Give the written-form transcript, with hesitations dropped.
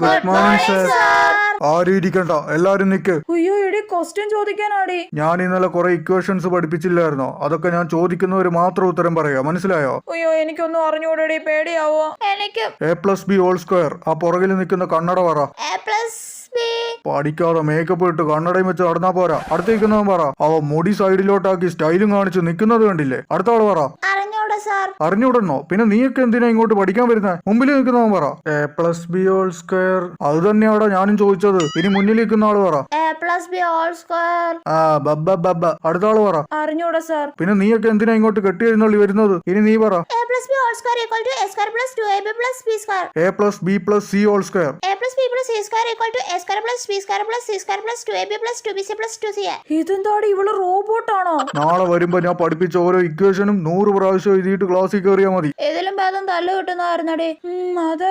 Good morning sir. ആരും ഇരിക്കണ്ട, എല്ലാരും നിക്ക്. അയ്യോ എടി ക്വസ്റ്റ്യൻ ചോദിക്കാനാടി. ഞാൻ ഇന്നലെ കുറെ ഇക്വേഷൻസ് പഠിപ്പിച്ചില്ലായിരുന്നോ? അതൊക്കെ ഞാൻ ചോദിക്കുന്നവര് മാത്രം ഉത്തരം പറയാ, മനസ്സിലായോ? അയ്യോ എനിക്കൊന്നും അറിഞ്ഞൂടടി, പേടിയാവോ? എനിക്ക് A+B² ആ പുറകിൽ നിൽക്കുന്ന കണ്ണട പറ. പഠിക്കാതെ മേക്കപ്പ് ഇട്ട് കണ്ണടയും വെച്ച് നടന്നാ പോരാ. അടുത്തേക്കുന്നവൻ പറ. അവ മുടി സൈഡിലോട്ടാക്കി സ്റ്റൈലും കാണിച്ച് നിക്കുന്നത് കണ്ടില്ലേ? അടുത്ത ആള് പറ. അറിഞ്ഞൂടന്നോ? പിന്നെ നീയൊക്കെ എന്തിനാ ഇങ്ങോട്ട് പഠിക്കാൻ വരുന്നത്? മുമ്പിൽ നിൽക്കുന്നവൻ പറ. A+B² അത് തന്നെയാടാ ഞാനും ചോദിച്ചത്. ഇനി മുന്നിൽ നിൽക്കുന്ന ആള് പറ. ബബ്ബ. അടുത്ത ആള് പറ. അറിഞ്ഞൂടാ സാർ. പിന്നെ നീയൊക്കെ എന്തിനാ ഇങ്ങോട്ട് കെട്ടി എഴുന്നള്ളി വരുന്നത്? ഇനി നീ പറ. A+B² = A² + 2AB + B². A+B+C². A+B+C² = A² + B² + C² + 2AB + 2BC + 2CA. ഇതെന്താടി ഇവള് റോബോട്ടാണോ? നാളെ വരുമ്പോ ഞാൻ പഠിപ്പിച്ച ഓരോ ഇക്വേഷനും 100 പ്രാവശ്യം എഴുതിയിട്ട് ക്ലാസ്സിൽ കയറിയാൽ മതി. ഇതിലും ഭേദം തല്ല് കിട്ടുന്നതായിരുന്നടി. അതെ.